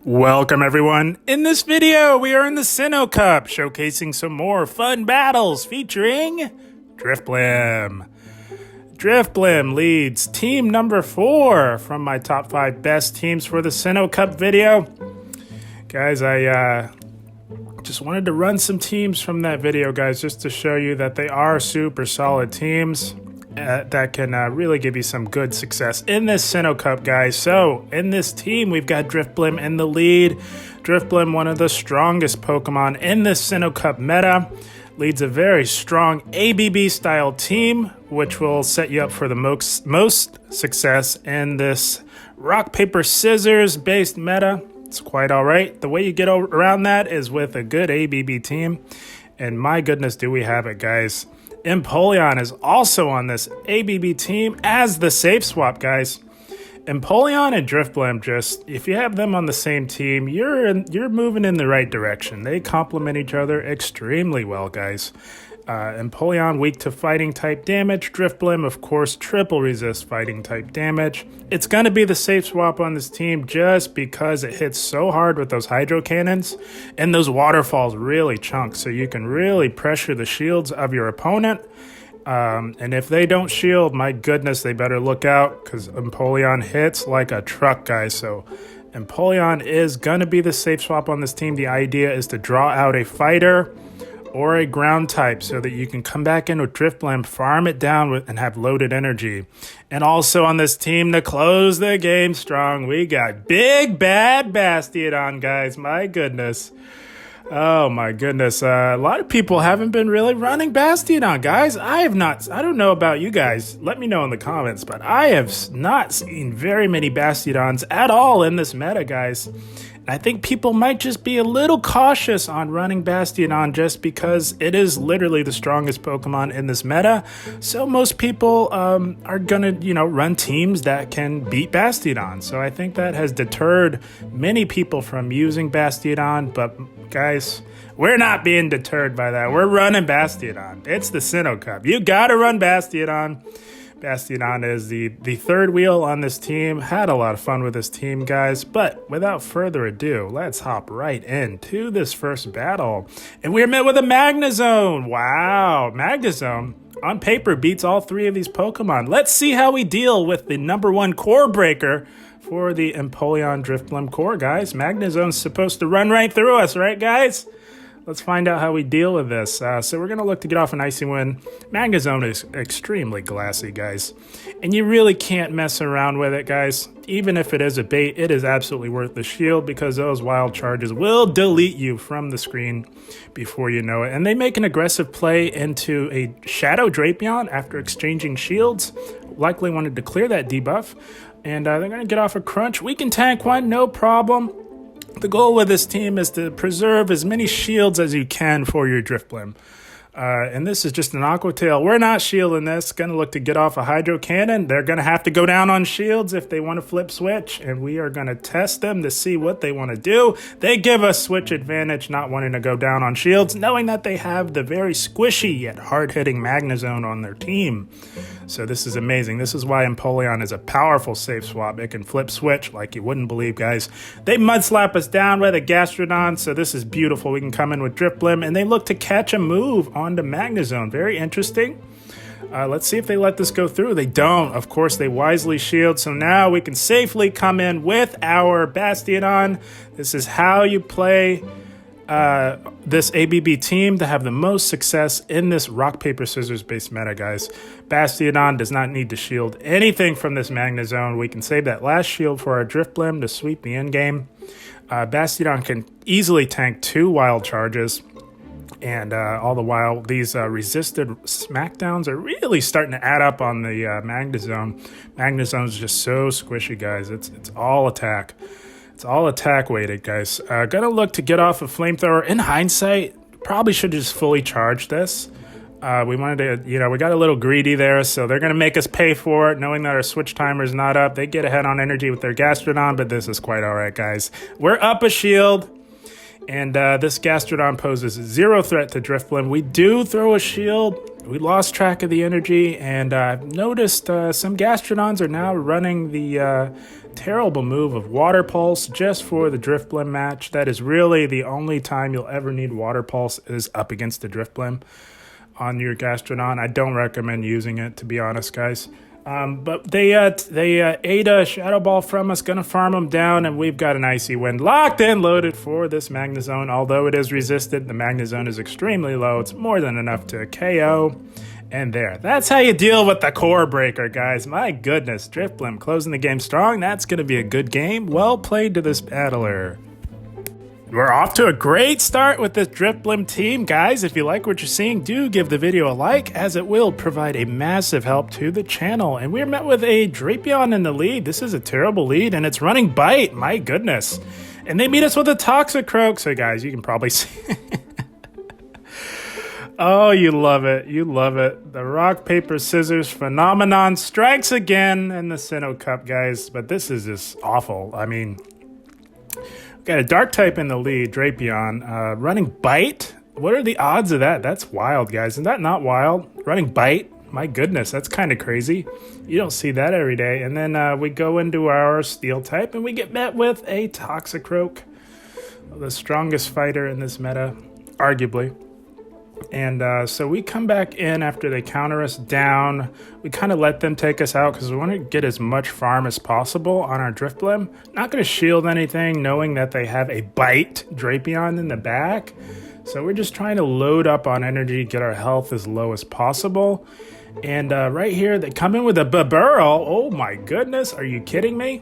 Welcome everyone. In this video, we are in the Sinnoh Cup, showcasing some more fun battles featuring Drifblim. Drifblim leads team number 4 from my top 5 best teams for the Sinnoh Cup video. Guys, I just wanted to run some teams from that video, guys, just to show you that they are super solid teams. That can really give you some good success in this Sinnoh Cup, guys. So, in this team, we've got Drifblim in the lead. Drifblim, one of the strongest Pokemon in this Sinnoh Cup meta, leads a very strong ABB-style team, which will set you up for the most success in this rock, paper, scissors-based meta. It's quite all right. The way you get around that is with a good ABB team. And my goodness, do we have it, guys. Empoleon is also on this ABB team as the safe swap, guys. Empoleon and Drifblim, just if you have them on the same team, you're moving in the right direction. They complement each other extremely well, guys. Empoleon weak to fighting type damage. Drifblim, of course, triple resist fighting type damage. It's going to be the safe swap on this team just because it hits so hard with those hydro cannons, and those waterfalls really chunk, so you can really pressure the shields of your opponent. And if they don't shield, my goodness, they better look out, because Empoleon hits like a truck, guys. So Empoleon is going to be the safe swap on this team. The idea is to draw out a fighter or a ground type so that you can come back in with Drifblim, farm it down and have loaded energy. And also on this team to close the game strong, we got Big Bad Bastiodon, guys. My goodness. Oh my goodness. A lot of people haven't been really running Bastiodon, guys. I don't know about you guys. Let me know in the comments, but I have not seen very many Bastiodons at all in this meta, guys. I think people might just be a little cautious on running Bastiodon just because it is literally the strongest Pokemon in this meta. So most people are gonna, run teams that can beat Bastiodon. So I think that has deterred many people from using Bastiodon. But guys, we're not being deterred by that. We're running Bastiodon. It's the Sinnoh Cup. You gotta run Bastiodon. Bastiodon is the third wheel on this team. Had a lot of fun with this team, guys. But without further ado, let's hop right into this first battle. And we are met with a Magnezone. Wow, Magnezone on paper beats all 3 of these Pokemon. Let's see how we deal with the #1 core breaker for the Empoleon Drifblim core, guys. Magnezone's supposed to run right through us, right, guys? Let's find out how we deal with this. So we're going to look to get off an icy win. Magnezone is extremely glassy, guys. And you really can't mess around with it, guys. Even if it is a bait, it is absolutely worth the shield because those wild charges will delete you from the screen before you know it. And they make an aggressive play into a Shadow Drapion after exchanging shields. Likely wanted to clear that debuff. And they're going to get off a crunch. We can tank one, no problem. The goal with this team is to preserve as many shields as you can for your Drifblim. And this is just an Aqua Tail. We're not shielding this. Going to look to get off a Hydro Cannon. They're going to have to go down on shields if they want to flip switch. And we are going to test them to see what they want to do. They give us switch advantage, not wanting to go down on shields, knowing that they have the very squishy yet hard-hitting Magnezone on their team. So this is amazing. This is why Empoleon is a powerful safe swap. It can flip switch like you wouldn't believe, guys. They mud slap us down with a Gastrodon, so this is beautiful. We can come in with Drifblim, and they look to catch a move onto Magnezone. Very interesting. Let's see if they let this go through. They don't. Of course, they wisely shield, so now we can safely come in with our Bastiodon. This is how you play this ABB team to have the most success in this rock, paper, scissors based meta, guys. Bastiodon does not need to shield anything from this Magnezone. We can save that last shield for our Drifblim to sweep the end game. Bastiodon can easily tank 2 wild charges. And all the while, these resisted smackdowns are really starting to add up on the Magnezone. Magnezone is just so squishy, guys. It's all attack. It's all attack weighted, guys. Gonna look to get off a flamethrower. In hindsight, probably should just fully charge this. We wanted to, we got a little greedy there, so they're gonna make us pay for it, knowing that our switch timer is not up. They get ahead on energy with their Gastrodon, but this is quite all right, guys. We're up a shield, and this Gastrodon poses 0 threat to Drifblim. We do throw a shield. we lost track of the energy, and I've noticed some Gastrodons are now running the terrible move of Water Pulse just for the Drifblim match. That is really the only time you'll ever need Water Pulse is up against the Drifblim on your Gastrodon. I don't recommend using it, to be honest, guys. But they ate a Shadow Ball from us, gonna farm them down, and we've got an Icy Wind locked and loaded for this Magnezone. Although it is resisted, the Magnezone is extremely low. It's more than enough to KO. And there, that's how you deal with the Core Breaker, guys. My goodness, Drifblim closing the game strong. That's gonna be a good game. Well played to this battler. We're off to a great start with this Drifblim team, guys. If you like what you're seeing, do give the video a like, as it will provide a massive help to the channel. And we're met with a Drapion in the lead. This is a terrible lead, and it's running Bite. My goodness. And they meet us with a Toxicroak. So, guys, you can probably see. Oh, you love it. You love it. The rock, paper, scissors phenomenon strikes again in the Sinnoh Cup, guys. But this is just awful. I mean, got a Dark type in the lead, Drapion, running Bite. What are the odds of that? That's wild, guys. Is that not wild? Running Bite? My goodness, that's kind of crazy. You don't see that every day. And then we go into our Steel type, and we get met with a Toxicroak, the strongest fighter in this meta, arguably. And so we come back in after they counter us down. We kind of let them take us out because we want to get as much farm as possible on our Drifblim. Not going to shield anything, knowing that they have a Bite Drapion in the back. So we're just trying to load up on energy, get our health as low as possible. And right here, they come in with a Burrow. Oh my goodness, are you kidding me?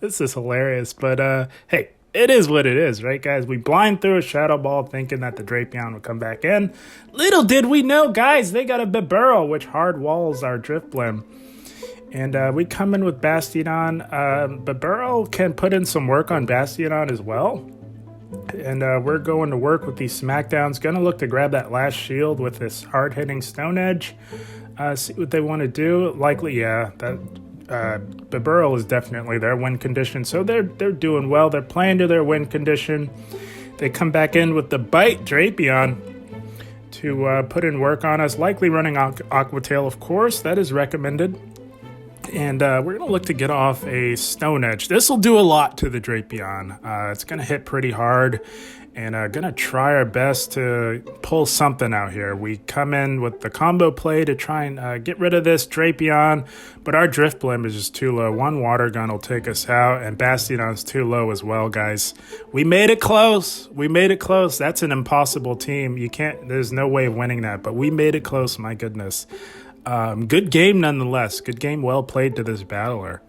This is hilarious, but hey. It is what it is, right, guys? We blind through a Shadow Ball thinking that the Drapion would come back in. Little did we know, guys, they got a Burrow, which hard walls our Drifblim. And we come in with Bastiodon. Burrow can put in some work on Bastiodon as well. And we're going to work with these Smackdowns. Going to look to grab that last shield with this hard-hitting Stone Edge. See what they want to do. Likely, yeah, that... Burrow is definitely their win condition, so they're doing well. They're playing to their win condition. They come back in with the Bite Drapion to put in work on us, likely running Aqua Tail, of course. That is recommended. And we're going to look to get off a Stone Edge. This will do a lot to the Drapion. It's going to hit pretty hard, and going to try our best to pull something out here. We come in with the combo play to try and get rid of this Drapion, but our Drifblim is just too low. One Water Gun will take us out, and Bastiodon's too low as well, guys. We made it close. We made it close. That's an impossible team. There's no way of winning that, but we made it close, my goodness. Good game nonetheless. Good game, well played to this battler.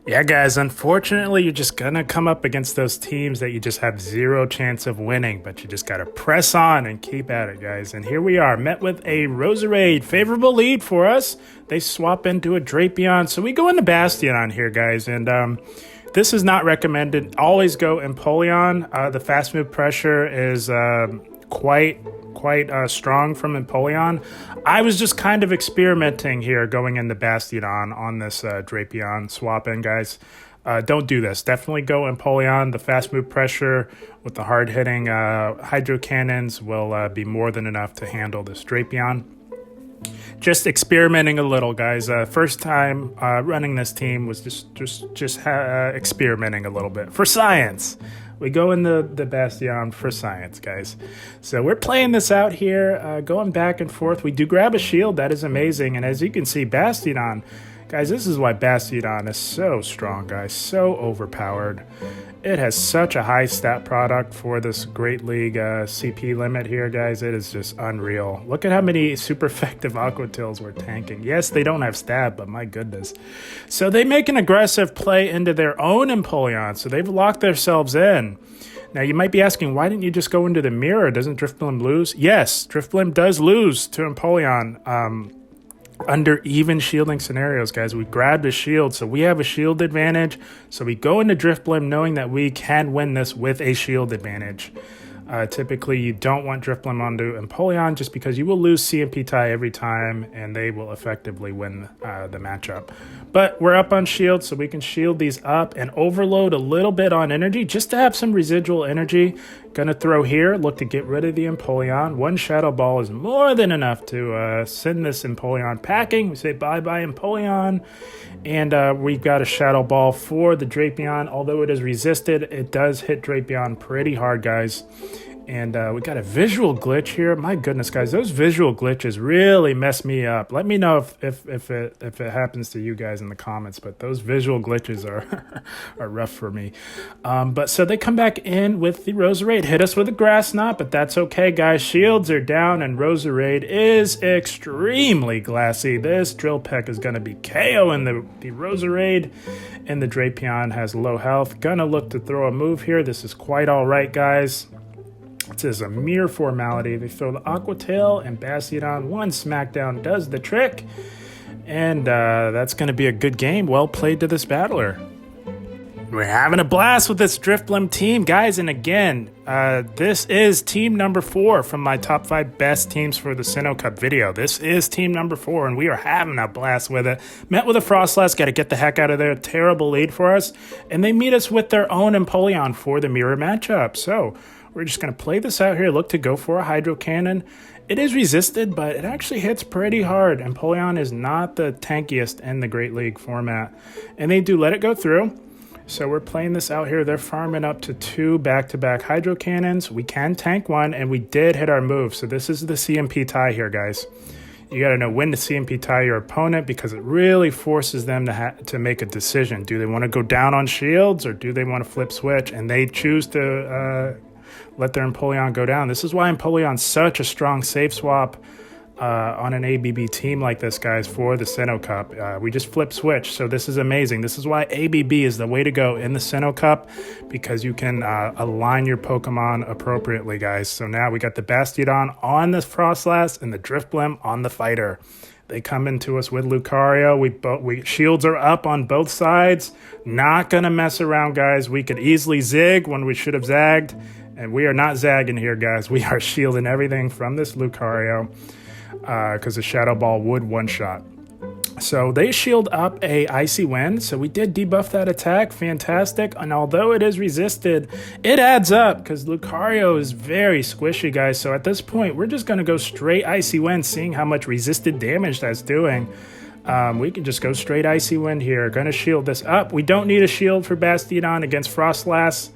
Yeah, guys, unfortunately, you're just going to come up against those teams that you just have zero chance of winning, but you just got to press on and keep at it, guys. And here we are, met with a Roserade. Favorable lead for us. They swap into a Drapion, so we go into Bastiodon here, guys. And this is not recommended. Always go Empoleon. The fast move pressure is quite strong from Empoleon. I was just kind of experimenting here going into Bastiodon on this Drapion swap in, guys. Don't do this. Definitely go Empoleon. The fast move pressure with the hard hitting Hydro Cannons will be more than enough to handle this Drapion. Just experimenting a little, guys. First time running this team was just experimenting a little bit for science. We go in the Bastion for science, guys. So we're playing this out here, going back and forth. We do grab a shield. That is amazing. And as you can see, Bastiodon, guys, this is why Bastiodon is so strong, guys. So overpowered. It has such a high stat product for this Great League CP limit here, guys. It is just unreal. Look at how many super effective Aqua Tails we're tanking. Yes, they don't have stab, but my goodness. So they make an aggressive play into their own Empoleon. So they've locked themselves in. Now, you might be asking, why didn't you just go into the mirror? Doesn't Drifblim lose? Yes, Drifblim does lose to Empoleon. Under even shielding scenarios, guys. We grabbed a shield, so we have a shield advantage. So we go into Drifblim knowing that we can win this with a shield advantage. Typically, you don't want Drifblim onto Empoleon just because you will lose CMP tie every time, and they will effectively win the matchup. But we're up on shield, so we can shield these up and overload a little bit on energy just to have some residual energy. Gonna throw here, look to get rid of the Empoleon. One Shadow Ball is more than enough to send this Empoleon packing. We say bye-bye Empoleon. And we've got a Shadow Ball for the Drapion. Although it is resisted, it does hit Drapion pretty hard, guys. And we got a visual glitch here. My goodness, guys, those visual glitches really mess me up. Let me know if it happens to you guys in the comments. But those visual glitches are rough for me. But so they come back in with the Roserade. Hit us with a Grass Knot, but that's okay, guys. Shields are down, and Roserade is extremely glassy. This Drill Peck is going to be KOing the Roserade, and the Drapion has low health. Gonna look to throw a move here. This is quite all right, guys. This is a mere formality. They throw the Aqua Tail, and Bastiodon, one smackdown does the trick. And that's going to be a good game. Well played to this battler. We're having a blast with this Drifblim team, guys. And again, this is team number 4 from my top 5 best teams for the Sinnoh Cup video. This is team number 4, and we are having a blast with it. Met with a Frostlass, got to get the heck out of there. Terrible lead for us. And they meet us with their own Empoleon for the mirror matchup. So we're just going to play this out here, look to go for a Hydro Cannon. It is resisted, but it actually hits pretty hard. Empoleon is not the tankiest in the Great League format. And they do let it go through. So we're playing this out here. They're farming up to 2 back-to-back Hydro Cannons. We can tank one, and we did hit our move. So this is the CMP tie here, guys. You got to know when to CMP tie your opponent because it really forces them to make a decision. Do they want to go down on shields, or do they want to flip switch? And they choose to let their Empoleon go down. This is why Empoleon's such a strong safe swap on an ABB team like this, guys, for the Sinnoh Cup. We just flip switch, so this is amazing. This is why ABB is the way to go in the Sinnoh Cup, because you can align your Pokemon appropriately, guys. So now we got the Bastiodon on the Frostlass and the Drifblim on the Fighter. They come into us with Lucario. We shields are up on both sides. Not going to mess around, guys. We could easily zig when we should have zagged. And we are not zagging here, guys. We are shielding everything from this Lucario because the Shadow Ball would one-shot. So they shield up a Icy Wind. So we did debuff that attack. Fantastic. And although it is resisted, it adds up because Lucario is very squishy, guys. So at this point, we're just going to go straight Icy Wind, seeing how much resisted damage that's doing. We can just go straight Icy Wind here. Going to shield this up. We don't need a shield for Bastiodon against Frostlass.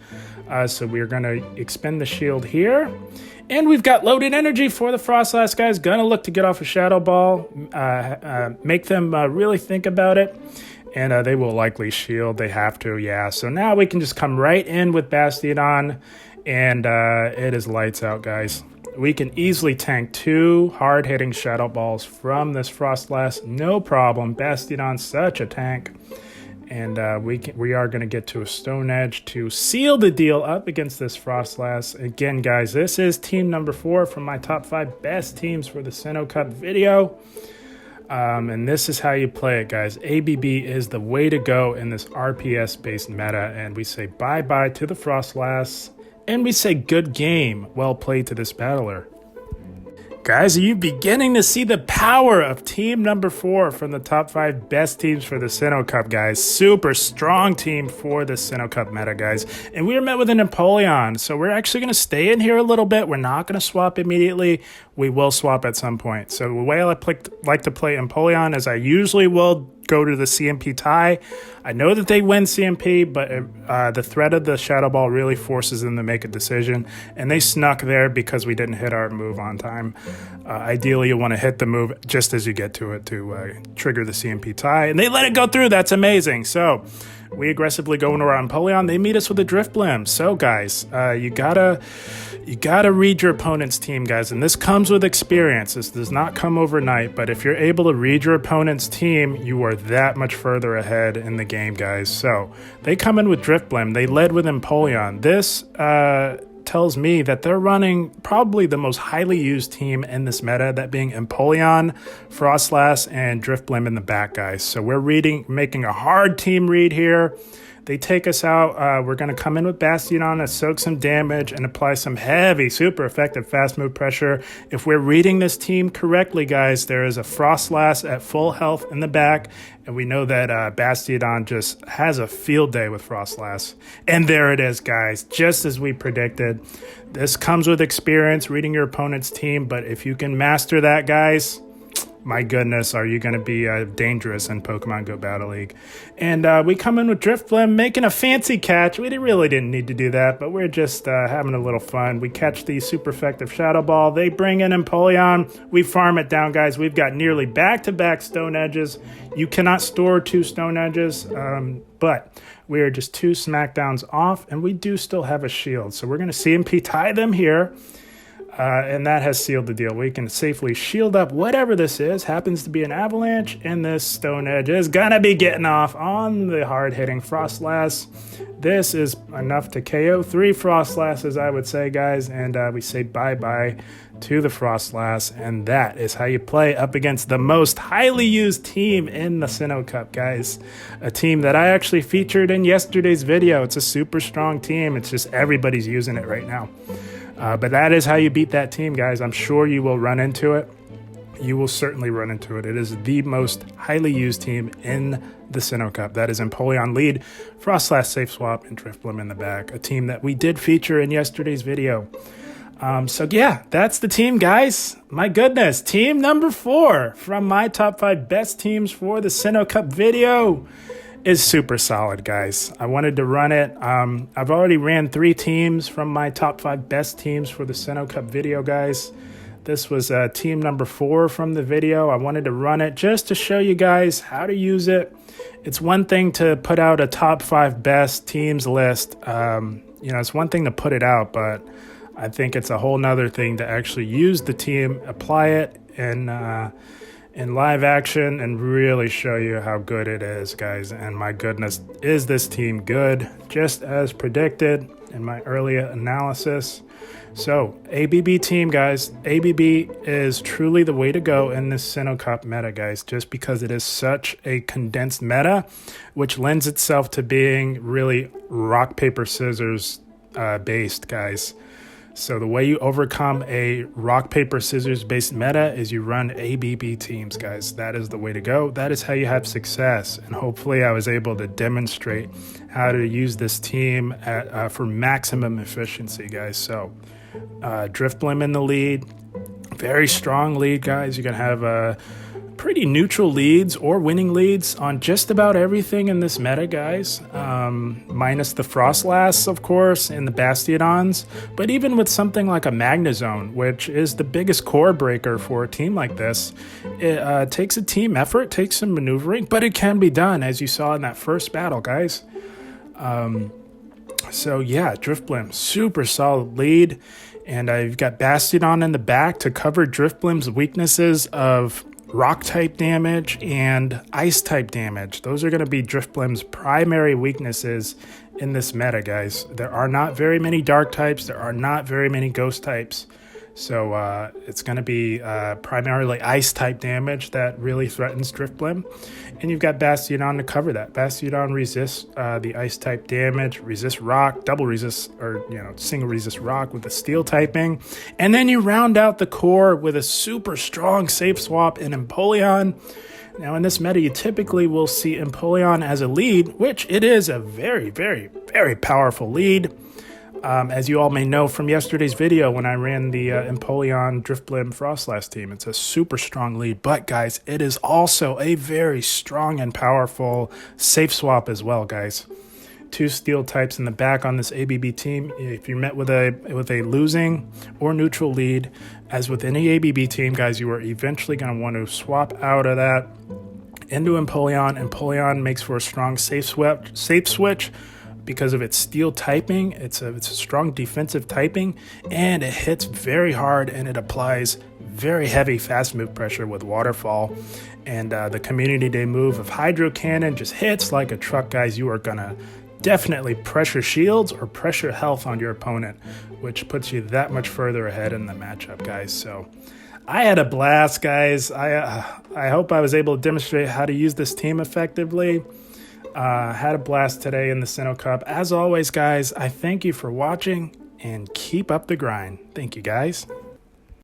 So we're going to expend the shield here. And we've got loaded energy for the Frostlass, guys. Going to look to get off a Shadow Ball. Make them really think about it. And they will likely shield. They have to, yeah. So now we can just come right in with Bastiodon. And it is lights out, guys. We can easily tank 2 hard-hitting Shadow Balls from this Frostlass. No problem. Bastiodon's such a tank. And we are going to get to a Stone Edge to seal the deal up against this Frostlass. Again, guys, this is team number 4 from my top 5 best teams for the Sinnoh Cup video. And this is how you play it, guys. ABB is the way to go in this RPS-based meta. And we say bye-bye to the Frostlass. And we say good game. Well played to this battler. Guys, are you beginning to see the power of team number 4 from the top 5 best teams for the Sinnoh Cup, guys? Super strong team for the Sinnoh Cup meta, guys. And we are met with an Empoleon, so we're actually going to stay in here a little bit. We're not going to swap immediately. We will swap at some point. So the way I like to play Empoleon is I usually will go to the CMP tie. I know that they win CMP, but the threat of the Shadow Ball really forces them to make a decision, and they snuck there because we didn't hit our move on time. Ideally, you want to hit the move just as you get to it to trigger the CMP tie, and they let it go through. That's amazing. So we aggressively go into our Empoleon. They meet us with a Drifblim. So guys, you gotta read your opponent's team, guys, and this comes with experience. This does not come overnight, but if you're able to read your opponent's team, you are that much further ahead in the game, guys. So they come in with Drifblim. They led with Empoleon. This tells me that they're running probably the most highly used team in this meta, that being Empoleon, Frostlass, and Drifblim in the back, guys. So we're making a hard team read here. They take us out. We're going to come in with Bastiodon to soak some damage and apply some heavy, super effective fast move pressure. If we're reading this team correctly, guys, there is a Frostlass at full health in the back, and we know that Bastiodon just has a field day with Frostlass. And there it is, guys, just as we predicted. This comes with experience, reading your opponent's team, but if you can master that, guys, my goodness, are you going to be dangerous in Pokemon Go Battle League? And we come in with Drifblim, making a fancy catch. We really didn't need to do that, but we're just having a little fun. We catch the super effective Shadow Ball. They bring in Empoleon. We farm it down, guys. We've got nearly back-to-back Stone Edges. You cannot store 2 Stone Edges, but we are just 2 Smackdowns off, and we do still have a shield. So we're going to CMP tie them here. And that has sealed the deal. We can safely shield up whatever this is. Happens to be an Avalanche, and this Stone Edge is going to be getting off on the hard-hitting Frostlass. This is enough to KO 3 Frostlasses, I would say, guys. And we say bye-bye to the Frostlass. And that is how you play up against the most highly used team in the Sinnoh Cup, guys. A team that I actually featured in yesterday's video. It's a super strong team. It's just everybody's using it right now. But that is how you beat that team, guys. I'm sure you will run into it. You will certainly run into it. It is the most highly used team in the Sinnoh Cup. That is Empoleon lead, Frostlass safe swap, and Drifblim in the back. A team that we did feature in yesterday's video. So yeah, that's the team, guys. My goodness, team number 4 from my top 5 best teams for the Sinnoh Cup video is super solid, guys. I wanted to run it. I've already ran 3 teams from my top 5 best teams for the Sinnoh Cup video, guys. This was team number 4 from the video. I wanted to run it just to show you guys how to use it. It's one thing to put out a top 5 best teams list. It's one thing to put it out, but I think it's a whole nother thing to actually use the team, apply it, and in live action and really show you how good it is, guys. And my goodness, is this team good, just as predicted in my earlier analysis. So ABB team, guys, ABB is truly the way to go in this Sinnoh Cup meta, guys, just because it is such a condensed meta, which lends itself to being really rock, paper, scissors based, guys. So the way you overcome a rock, paper, scissors based meta is you run ABB teams, guys. That is the way to go. That is how you have success. And hopefully I was able to demonstrate how to use this team for maximum efficiency, guys. So Drifblim in the lead. Very strong lead, guys. You're going to have pretty neutral leads or winning leads on just about everything in this meta, guys. Minus the Frostlass, of course, and the Bastiodons. But even with something like a Magnezone, which is the biggest core breaker for a team like this, it takes a team effort, takes some maneuvering, but it can be done, as you saw in that first battle, guys. So yeah, Drifblim, super solid lead. And I've got Bastiodon in the back to cover Drifblim's weaknesses of rock-type damage and ice-type damage. Those are going to be Drifblim's primary weaknesses in this meta, guys. There are not very many dark types. There are not very many ghost types. So it's going to be primarily ice-type damage that really threatens Drifblim. And you've got Bastiodon to cover that. Bastiodon resists the ice-type damage, resists rock, double resist, or single resist rock with the steel typing. And then you round out the core with a super strong safe swap in Empoleon. Now in this meta, you typically will see Empoleon as a lead, which it is a very, very, very powerful lead. As you all may know from yesterday's video when I ran the Empoleon Drifblim Frostlass team, it's a super strong lead. But guys, it is also a very strong and powerful safe swap as well, guys. 2 steel types in the back on this ABB team. If you're met with a losing or neutral lead, as with any ABB team, guys, you are eventually going to want to swap out of that into Empoleon. Empoleon makes for a strong safe switch. Because of its steel typing, it's a strong defensive typing, and it hits very hard, and it applies very heavy fast move pressure with Waterfall. And the Community Day move of Hydro Cannon just hits like a truck, guys. You are going to definitely pressure shields or pressure health on your opponent, which puts you that much further ahead in the matchup, guys. So I had a blast, guys. I hope I was able to demonstrate how to use this team effectively. Had a blast today in the Sinnoh Cup. As always, guys, I thank you for watching and keep up the grind. Thank you, guys.